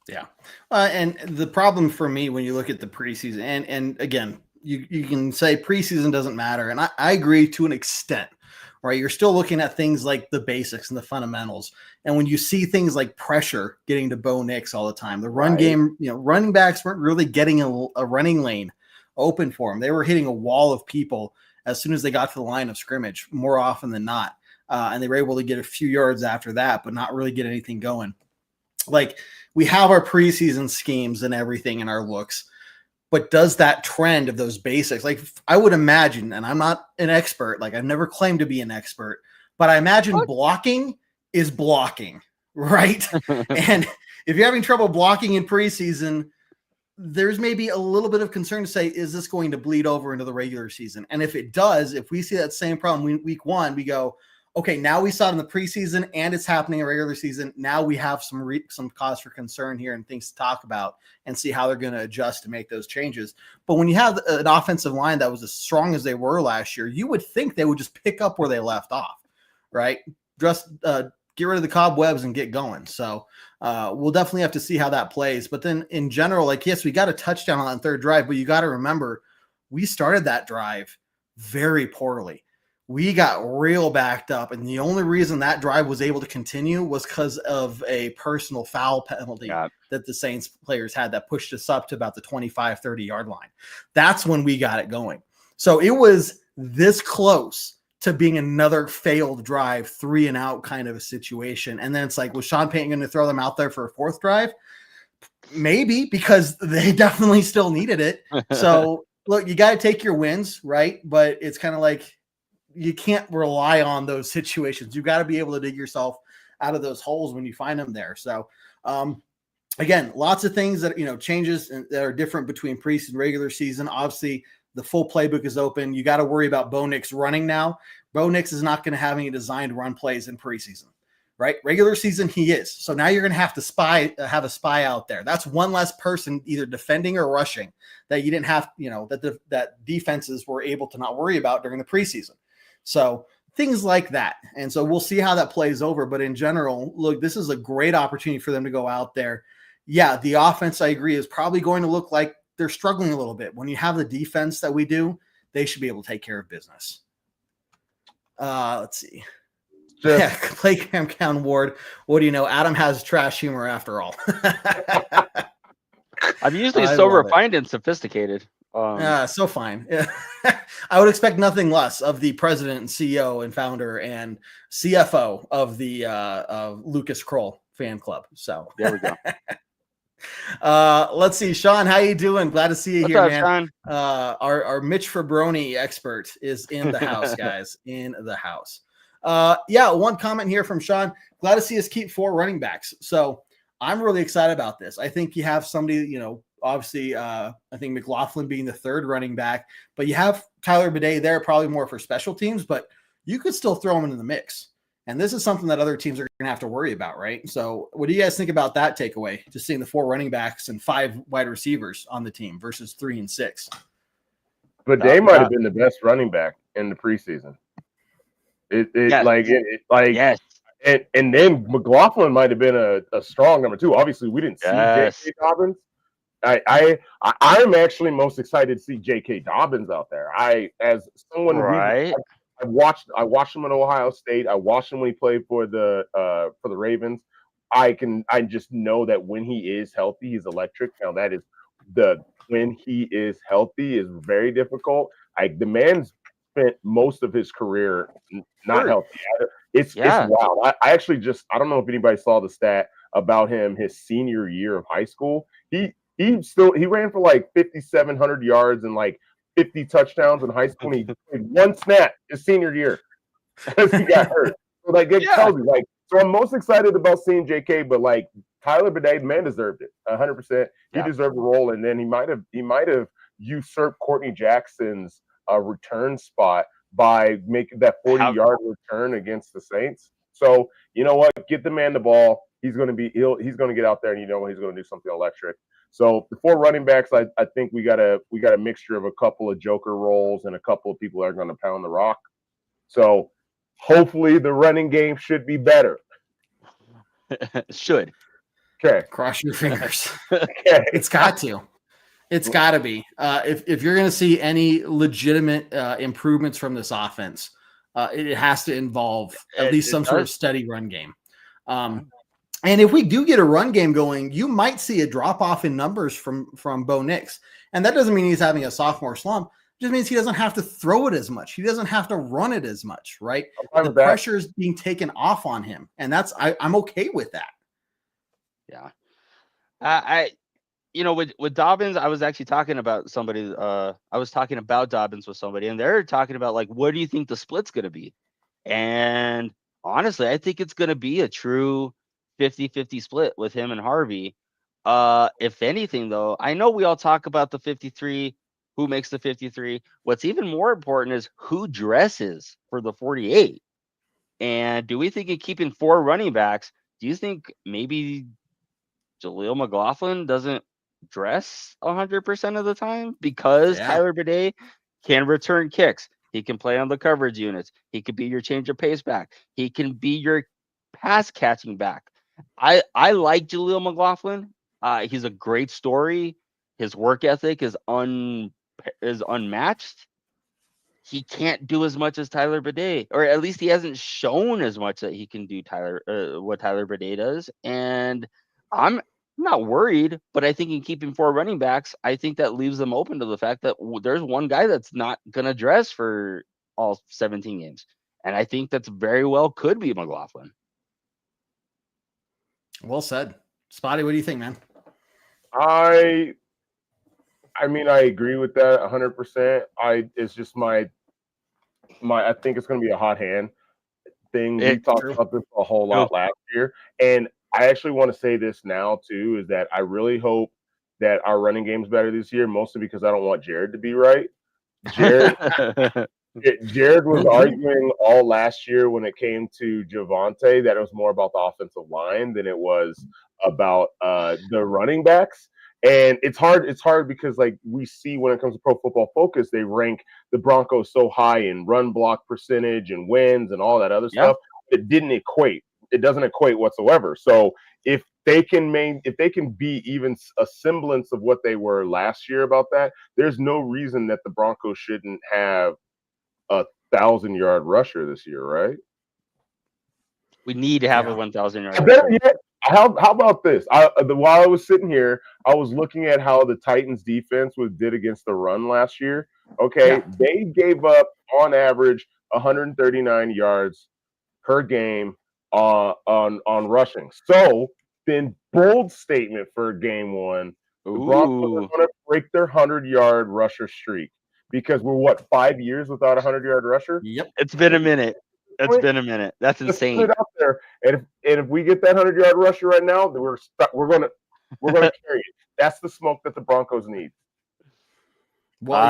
Yeah. And the problem for me when you look at the preseason, and again, you can say preseason doesn't matter. And I agree to an extent, right? You're still looking at things like the basics and the fundamentals. And when you see things like pressure getting to Bo Nix all the time, the run game, running backs weren't really getting a running lane open for them. They were hitting a wall of people as soon as they got to the line of scrimmage, more often than not. And they were able to get a few yards after that, but not really get anything going. Like, we have our preseason schemes and everything in our looks, but does that trend of those basics, like I would imagine, and I'm not an expert, like I've never claimed to be an expert, but I imagine blocking is blocking, right? And if you're having trouble blocking in preseason, there's maybe a little bit of concern to say, is this going to bleed over into the regular season? And if it does, if we see that same problem week 1, we go, okay, now we saw it in the preseason and it's happening in regular season. Now we have some cause for concern here and things to talk about and see how they're going to adjust to make those changes. But when you have an offensive line that was as strong as they were last year, you would think they would just pick up where they left off, right? Just get rid of the cobwebs and get going. So we'll definitely have to see how that plays. But then in general, like, yes, we got a touchdown on that third drive, but you got to remember, we started that drive very poorly. We got real backed up, and the only reason that drive was able to continue was because of a personal foul penalty that the Saints players had that pushed us up to about the 25, 30-yard line. That's when we got it going. So it was this close to being another failed drive, 3-and-out kind of a situation. And then it's like, was Sean Payton going to throw them out there for a fourth drive? Maybe, because they definitely still needed it. So, look, you got to take your wins, right? But it's kind of like, you can't rely on those situations. You got to be able to dig yourself out of those holes when you find them there. So, again, lots of things that, changes that are different between preseason and regular season. Obviously, the full playbook is open. You got to worry about Bo Nix running now. Bo Nix is not going to have any designed run plays in preseason, right? Regular season, he is. So now you're going to have to have a spy out there. That's one less person either defending or rushing that you didn't have, that defenses were able to not worry about during the preseason. So things like that. And so we'll see how that plays over. But in general, look, this is a great opportunity for them to go out there. Yeah, the offense, I agree, is probably going to look like they're struggling a little bit. When you have the defense that we do, they should be able to take care of business. Let's see. Yeah, play Cam Ward. What do you know? Adam has trash humor after all. I'm usually so refined and sophisticated. So fine. I would expect nothing less of the president and CEO and founder and CFO of the Lucas Kroll fan club. So there we go. Let's see, Sean, how you doing? Glad to see you What's here, up, man. Sean? Our Mitch Fabroni expert is in the house, guys. In the house. One comment here from Sean. Glad to see us keep 4 running backs. So I'm really excited about this. I think you have somebody, obviously, I think McLaughlin being the 3rd running back, but you have Tyler Bidet there, probably more for special teams, but you could still throw him into the mix. And this is something that other teams are going to have to worry about, right? So what do you guys think about that takeaway? Just seeing the 4 running backs and 5 wide receivers on the team versus 3 and 6. Bidet might have been the best running back in the preseason. Yes. And then McLaughlin might have been a strong number 2. Obviously, we didn't see J.K. Dobbins. I'm actually most excited to see J.K. Dobbins out there. As someone I watched him in Ohio State. I watched him when he played for the Ravens. I just know that when he is healthy, he's electric. Now that is when he is healthy is very difficult. The man's spent most of his career not Hurt. healthy. It's wild. I actually I don't know if anybody saw the stat about him his senior year of high school. He ran for like 5,700 yards and like 50 touchdowns in high school. And he played one snap his senior year because he got hurt. So like it tells you, like, so I'm most excited about seeing JK, but like Tyler Bidet, man, deserved it 100%. He deserved a role, and then he might have usurped Courtney Jackson's return spot by making that 40-yard return against the Saints. So you know what? Get the man the ball. He's going to get out there, and he's going to do something electric. So the 4 running backs, I think we got a mixture of a couple of joker roles and a couple of people that are going to pound the rock. So hopefully the running game should be better. Should. Okay. Cross your fingers. Okay. It's got to. It's got to be. If you're going to see any legitimate improvements from this offense, it has to involve at least some sort of steady run game. And if we do get a run game going, you might see a drop off in numbers from Bo Nix. And that doesn't mean he's having a sophomore slump. It just means he doesn't have to throw it as much. He doesn't have to run it as much, right? The pressure is being taken off on him. And I'm okay with that. Yeah. With Dobbins, I was actually talking about somebody. I was talking about Dobbins with somebody, and they're talking about, like, what do you think the split's going to be? And honestly, I think it's going to be a true 50-50 split with him and Harvey. If anything, though, I know we all talk about the 53, who makes the 53. What's even more important is who dresses for the 48. And do we think in keeping 4 running backs, do you think maybe Jaleel McLaughlin doesn't dress 100% of the time because Tyler Bidet can return kicks? He can play on the coverage units. He could be your change of pace back. He can be your pass catching back. I like Jaleel McLaughlin. He's a great story. His work ethic is unmatched. He can't do as much as Tyler Bidet, or at least he hasn't shown as much that he can do what Tyler Bidet does. And I'm not worried, but I think in keeping 4 running backs, I think that leaves them open to the fact that there's one guy that's not going to dress for all 17 games. And I think that's very well could be McLaughlin. Well said. Spotty, what do you think, man? I mean, I agree with that 100%. It's just I think it's going to be a hot hand thing. We talked about this a whole lot last year. And I actually want to say this now, too, is that I really hope that our running game's better this year, mostly because I don't want Jared to be right. Jared was arguing all last year when it came to Javonte that it was more about the offensive line than it was about the running backs. And it's hard because, like, we see when it comes to Pro Football Focus, they rank the Broncos so high in run block percentage and wins and all that other stuff. It didn't equate. It doesn't equate whatsoever. So if they can be even a semblance of what they were last year about that, there's no reason that the Broncos shouldn't have a 1,000-yard rusher this year, right? We need to have a 1,000-yard. Better yet, how about this? While I was sitting here, I was looking at how the Titans defense did against the run last year. Okay, they gave up on average 139 yards per game on rushing. So then, bold statement for game 1: the Broncos are going to break their 100-yard rusher streak because we're 5 years without a 100-yard rusher. Yep, it's been a minute. Been a minute. That's insane. Put it out there, and if we get that 100-yard rusher right now, then we're gonna carry it. That's the smoke that the Broncos need. Well,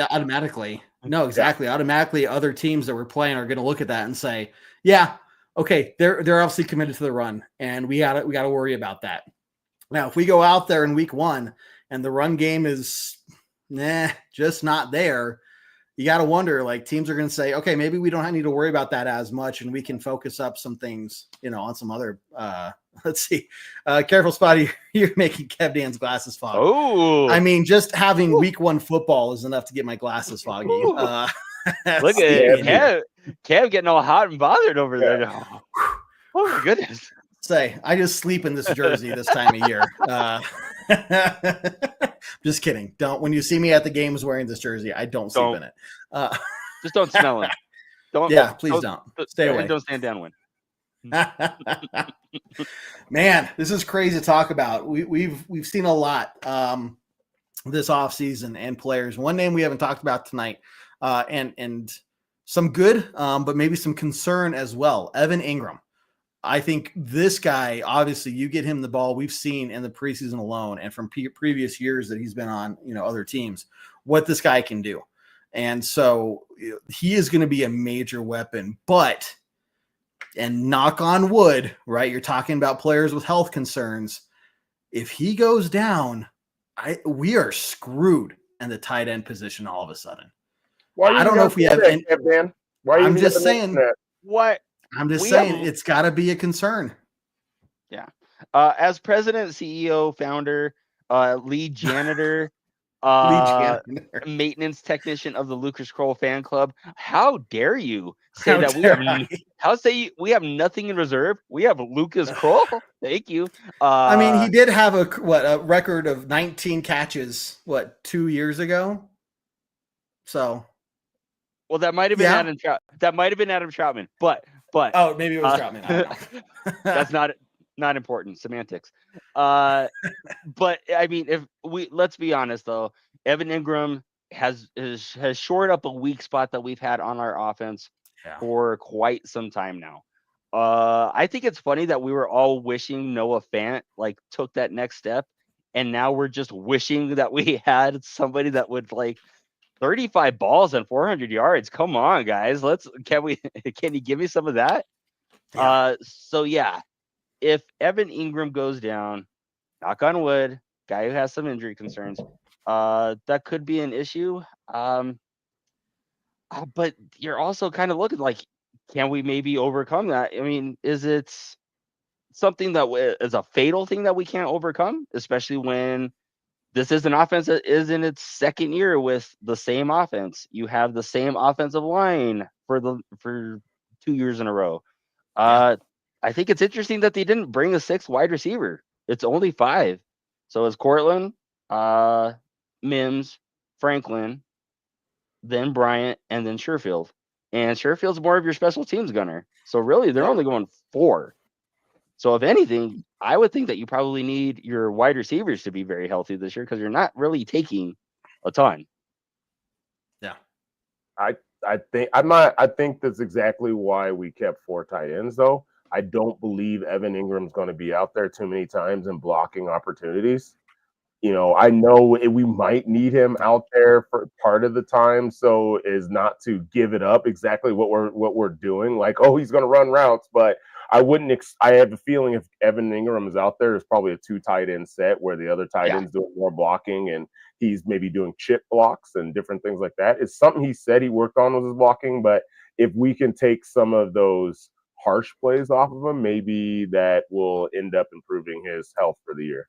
automatically. No, exactly. Automatically, other teams that we're playing are going to look at that and say, "Yeah, okay, they're obviously committed to the run, and we gotta worry about that." Now, if we go out there in week 1 and the run game is just not there, you got to wonder, like, teams are going to say, okay, maybe we don't need to worry about that as much, and we can focus up some things, on some other, let's see. Careful, Spotty. You're making Kevdan's glasses foggy. Oh, I mean, just having week 1 football is enough to get my glasses foggy. Look at Kev getting all hot and bothered over there. Oh my goodness. I just sleep in this jersey this time of year. Just kidding. When you see me at the games wearing this jersey, I don't sleep in it. Just don't smell him. Don't. Yeah, please don't. Stay away. And don't stand downwind. Man, this is crazy to talk about. We've seen a lot this offseason and players. One name we haven't talked about tonight, and some good, but maybe some concern as well. Evan Ingram. I think this guy, obviously, you get him the ball. We've seen in the preseason alone, and from previous years that he's been on, other teams, what this guy can do. And so he is going to be a major weapon. But, and knock on wood, right? You're talking about players with health concerns. If he goes down, we are screwed in the tight end position all of a sudden. I don't know if we have. Dan? Why are you I'm just saying. What? I'm just saying it's got to be a concern. Yeah. As president, CEO, founder, lead janitor, maintenance technician of the Lucas Kroll fan club, how dare you say that we have nothing in reserve? We have Lucas Kroll. Thank you. I mean, he did have a record of 19 catches 2 years ago. So, well, that might have been Adam. That might have been Adam Troutman, but oh, maybe it was Troutman. That's not important. Semantics. But I mean, let's be honest though, Evan Ingram has shored up a weak spot that we've had on our offense for quite some time now. I think it's funny that we were all wishing Noah Fant took that next step, and now we're just wishing that we had somebody that would 35 balls and 400 yards. Come on, guys. Can you give me some of that? Yeah. So yeah, if Evan Ingram goes down, knock on wood, guy who has some injury concerns, that could be an issue. But you're also kind of looking can we maybe overcome that? I mean, is it something that is a fatal thing that we can't overcome, especially when this is an offense that is in its second year with the same offense? You have the same offensive line for 2 years in a row. I think it's interesting that they didn't bring a sixth wide receiver. It's only 5. So it's Cortland, Mims, Franklin, then Bryant, and then Sherfield. And Sherfield's more of your special teams gunner. So really, they're only going 4. So if anything, I would think that you probably need your wide receivers to be very healthy this year because you're not really taking a ton. Yeah. I think that's exactly why we kept 4 tight ends though. I don't believe Evan Ingram's going to be out there too many times and blocking opportunities. I know we might need him out there for part of the time, so is not to give it up exactly what we're doing. He's going to run routes, but I wouldn't. I have a feeling if Evan Ingram is out there, it's probably a 2 tight end set where the other tight end's doing more blocking and he's maybe doing chip blocks and different things like that. It's something he said he worked on with his blocking, but if we can take some of those harsh plays off of him, maybe that will end up improving his health for the year.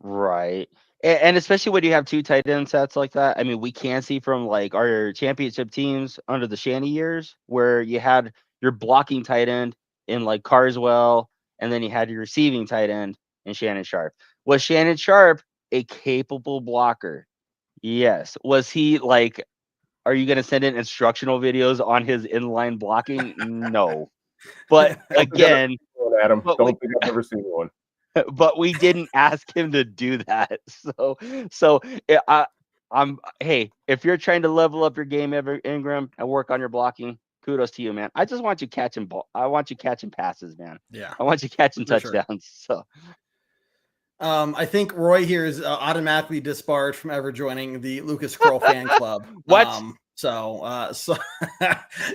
Right. And especially when you have 2 tight end sets like that. I mean, we can see from our championship teams under the Shanny years where you had your blocking tight end in Carswell, and then you had your receiving tight end in Shannon Sharp. Was Shannon Sharp a capable blocker? Yes. Was he are you going to send in instructional videos on his inline blocking? No. But again, Adam, don't think I've ever seen one. But we didn't ask him to do that. Hey, if you're trying to level up your game, Evan Ingram, and work on your blocking, kudos to you, man. I just want you catching I want you catching passes, man. Yeah. I want you catching touchdowns. Sure. So I think Roy here is automatically disbarred from ever joining the Lucas Kroll fan club. What? So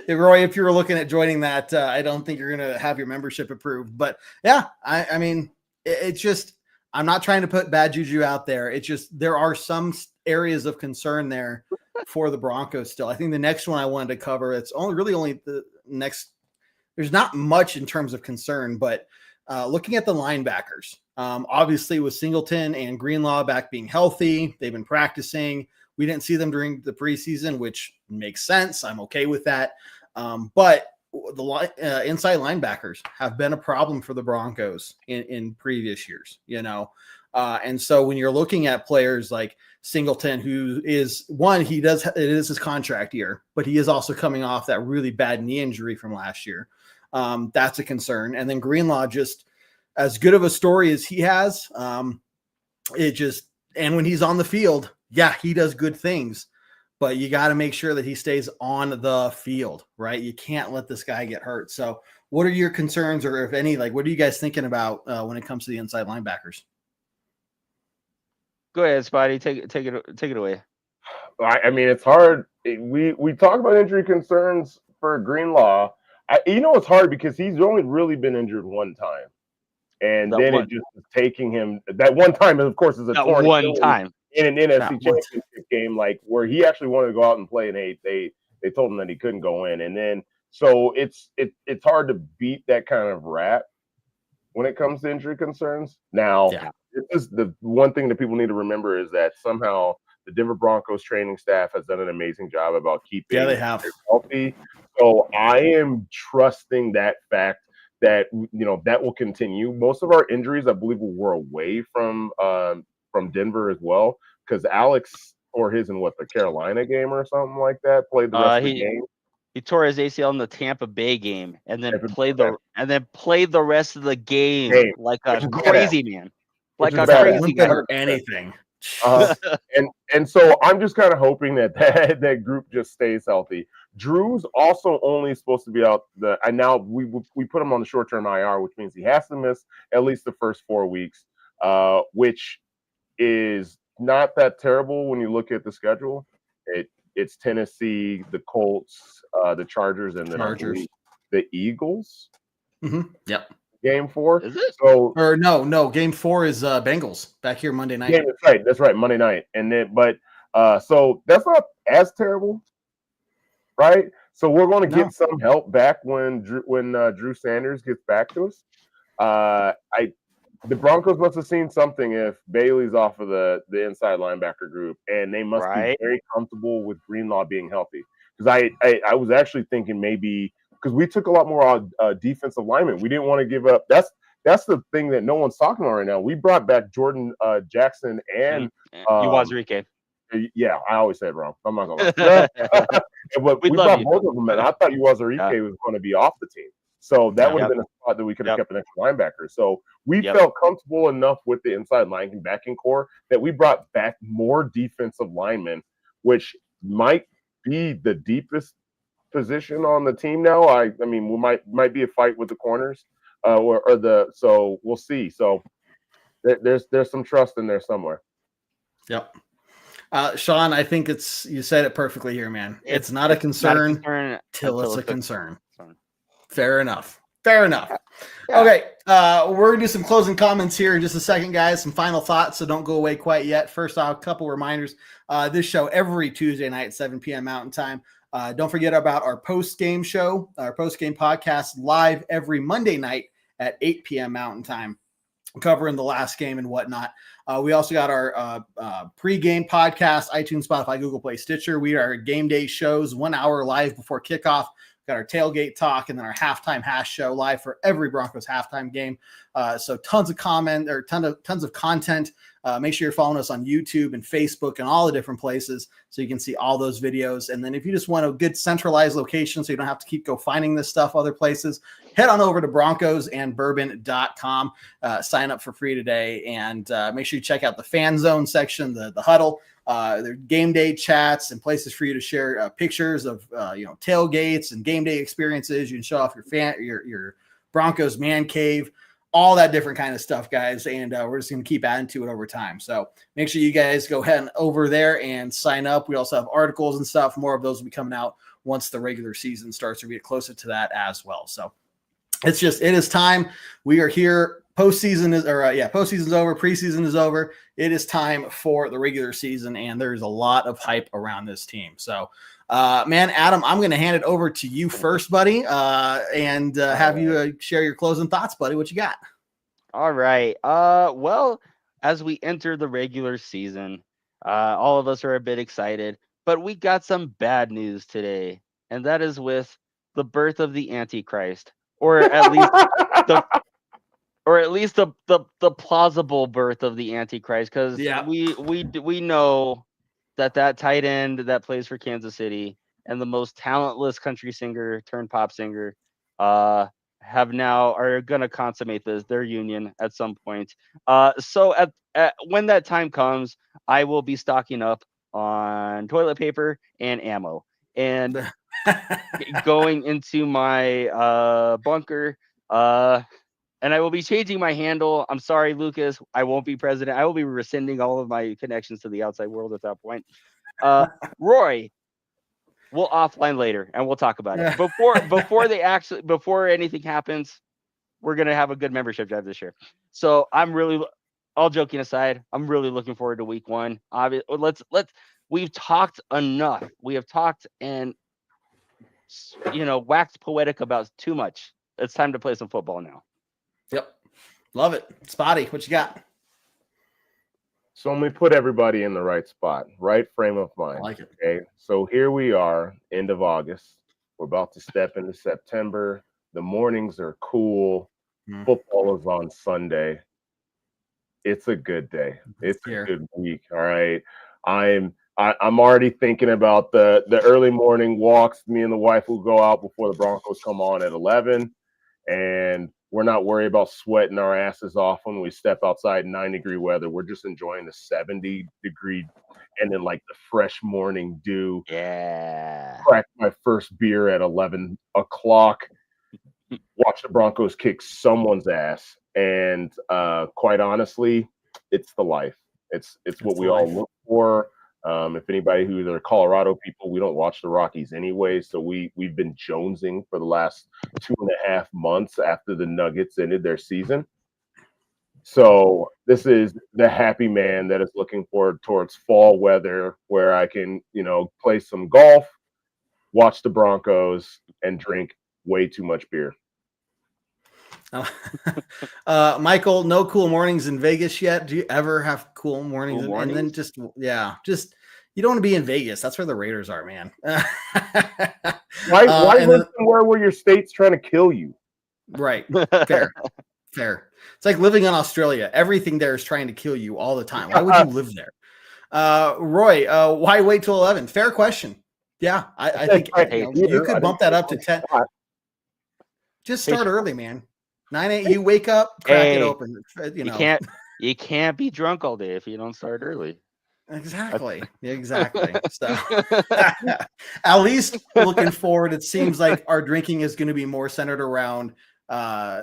Roy, if you were looking at joining that, I don't think you're going to have your membership approved. But yeah, I mean, it's just, I'm not trying to put bad juju out there. It's just, there are some areas of concern there for the Broncos still. I think the next one I wanted to cover, it's only the next, there's not much in terms of concern, but looking at the linebackers, obviously with Singleton and Greenlaw back being healthy, they've been practicing. We didn't see them during the preseason, which makes sense. I'm okay with that. But the inside linebackers have been a problem for the Broncos in previous years. And so when you're looking at players like Singleton, who is it is his contract year, but he is also coming off that really bad knee injury from last year. That's a concern. And then Greenlaw, just as good of a story as he has, and when he's on the field, yeah, he does good things, but you got to make sure that he stays on the field, right? You can't let this guy get hurt. So what are your concerns, or if any, like, what are you guys thinking about when it comes to the inside linebackers? Go ahead, Spotty. Take it away. I mean, it's hard. We talk about injury concerns for Greenlaw. It's hard because he's only really been injured one time, and then it just is taking him. That one time, of course, is a torn one time in an NFC Championship game, like where he actually wanted to go out and play, and they told him that he couldn't go in, and then so it's hard to beat that kind of rap when it comes to injury concerns. Now, this is the one thing that people need to remember is that somehow the Denver Broncos training staff has done an amazing job about keeping they have healthy. So I am trusting that fact that that will continue. Most of our injuries, I believe, were away from Denver as well, because Alex tore his in the Carolina game or something like that. Played the rest of the game. He tore his ACL in the Tampa Bay game, and then played the rest of the game like a crazy man, like a crazy guy. Or anything. And so I'm just kind of hoping that group just stays healthy. Drew's also only supposed to be out. And now we put him on the short-term IR, which means he has to miss at least the first 4 weeks, which is not that terrible when you look at the schedule. It's Tennessee, the Colts, the Chargers, and then the Eagles. Mm-hmm. Yep. Game 4. Is it? No. Game 4 is Bengals back here Monday night. Yeah, that's right. Monday night. And then, so that's not as terrible, right? So we're going to get some help back when Drew Sanders gets back to us. The Broncos must have seen something if Bailey's off of the inside linebacker group, and they must be very comfortable with Greenlaw being healthy. Because I was actually thinking maybe because we took a lot more defensive linemen. We didn't want to give up. That's the thing that no one's talking about right now. We brought back Jordan Jackson and 𝐁𝐫𝐶𝐞. Yeah, I always say it wrong. I'm not gonna lie. But we brought both of them, and I thought 𝐁𝐫𝐶𝐞 was going to be off the team. So that would have been a spot that we could have kept an extra linebacker. So we felt comfortable enough with the inside linebacking core that we brought back more defensive linemen, which might be the deepest position on the team now. I mean, we might be a fight with the corners, so we'll see. So there's some trust in there somewhere. Yep. Sean, I think you said it perfectly here, man. It's not a concern till it's a concern. Fair enough. Yeah. Okay. We're gonna do some closing comments here in just a second, guys. Some final thoughts, so don't go away quite yet. First off, a couple reminders. This show every Tuesday night at 7 p.m. Mountain Time. Don't forget about our post-game show, our post-game podcast live every Monday night at 8 p.m. Mountain Time, covering the last game and whatnot. We also got our pre-game podcast, iTunes, Spotify, Google Play, Stitcher. We are game day shows 1 hour live before kickoff. Got our tailgate talk and then our halftime hash show live for every Broncos halftime game. So tons of tons of content. Make sure you're following us on YouTube and Facebook and all the different places so you can see all those videos. And then if you just want a good centralized location so you don't have to go finding this stuff other places, head on over to broncosandbourbon.com. Sign up for free today, and make sure you check out the fan zone section, the huddle. There are game day chats and places for you to share pictures of tailgates and game day experiences. You can show off your Broncos man cave, all that different kind of stuff, guys. And we're just going to keep adding to it over time. So make sure you guys go ahead over there and sign up. We also have articles and stuff. More of those will be coming out once the regular season starts, or we get closer to that as well. So it is time. We are here. Postseason is over. Preseason is over. It is time for the regular season, and there's a lot of hype around this team. So, man, Adam, I'm going to hand it over to you first, buddy, and have you share your closing thoughts, buddy. What you got? All right. Well, as we enter the regular season, all of us are a bit excited, but we got some bad news today, and that is with the birth of the Antichrist, or at least or at least the plausible birth of the Antichrist, because we know that tight end that plays for Kansas City and the most talentless country singer turned pop singer are gonna consummate their union at some point. So at when that time comes, I will be stocking up on toilet paper and ammo and going into my bunker. And I will be changing my handle. I'm sorry, Lucas. I won't be president. I will be rescinding all of my connections to the outside world at that point. Roy, we'll offline later and we'll talk about it. Before anything happens, we're gonna have a good membership drive this year. So I'm really, all joking aside, I'm really looking forward to week 1. We've talked enough. We have talked and waxed poetic about too much. It's time to play some football now. Yep. Love it. Spotty, what you got? So let me put everybody in the right spot, right frame of mind. I like it. Okay. So here we are, end of August. We're about to step into September. The mornings are cool. Football is on Sunday. It's a good day. It's a good week. All right. I'm already thinking about the early morning walks. Me and the wife will go out before the Broncos come on at 11. And we're not worried about sweating our asses off when we step outside in 90-degree weather. We're just enjoying the 70-degree and then like the fresh morning dew. Yeah. Crack my first beer at 11 o'clock. Watch the Broncos kick someone's ass. And quite honestly, it's the life. It's what we all look for. If anybody who's are Colorado people, we don't watch the Rockies anyway, so we've been jonesing for the last 2.5 months after the Nuggets ended their season. So this is the happy man that is looking forward towards fall weather, where I can play some golf, watch the Broncos, and drink way too much beer. Michael, no cool mornings in Vegas yet. Do you ever have cool mornings? And then just you don't want to be in Vegas. That's where the Raiders are, man. Why live somewhere where your state's trying to kill you? Right. Fair. It's like living in Australia. Everything there is trying to kill you all the time. Why would you live there? Roy, why wait till 11? Fair question. Yeah, I think you could bump that up to 10. Just start early, man. 9 8. You wake up, crack it open. You can't be drunk all day if you don't start early. Exactly. So at least looking forward, it seems like our drinking is going to be more centered around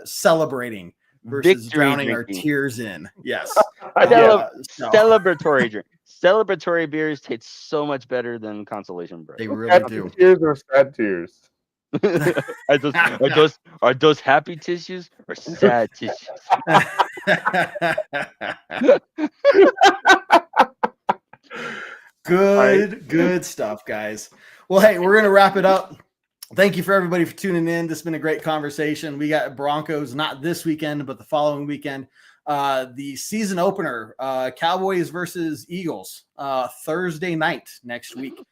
celebrating versus drowning our tears in. Yes. Celebratory drink. Celebratory beers taste so much better than consolation beers. They really do. Tears or sad tears? Are those happy tissues or sad tissues? Good stuff, guys. Well, hey, we're gonna wrap it up. Thank you for everybody for tuning in. This has been a great conversation. We got Broncos not this weekend, but the following weekend. The season opener, Cowboys versus Eagles, Thursday night next week.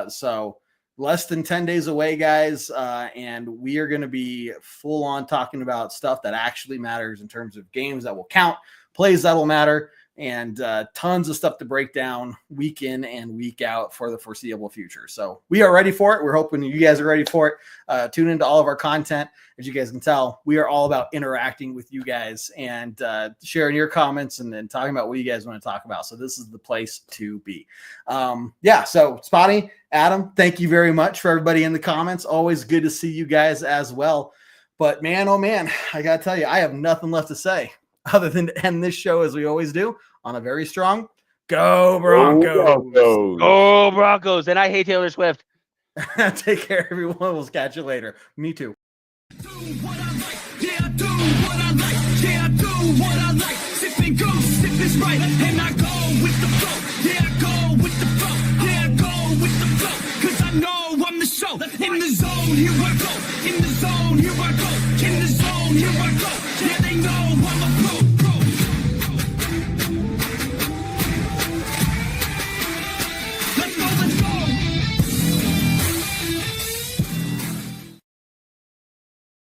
So less than 10 days away, guys. And we are going to be full on talking about stuff that actually matters in terms of games that will count, plays that will matter, and tons of stuff to break down week in and week out for the foreseeable future. So we are ready for it. We're hoping you guys are ready for it. Tune into all of our content. As you guys can tell, we are all about interacting with you guys and sharing your comments and then talking about what you guys want to talk about. So this is the place to be. So Spotty, Adam, thank you very much for everybody in the comments. Always good to see you guys as well. But man, oh man, I got to tell you, I have nothing left to say other than to end this show as we always do on a very strong Go Broncos. Go Broncos. And I hate Taylor Swift. Take care, everyone. We'll catch you later. Me too. Do what I like, yeah, I do what I like, yeah, I do what I like. Sip and go, sip is right, and I go with the flow, yeah, I go with the flow, yeah, I go with the flow, cause I know I'm the show. In the zone, here I go, in the zone, here I go, in the zone, here I go, yeah.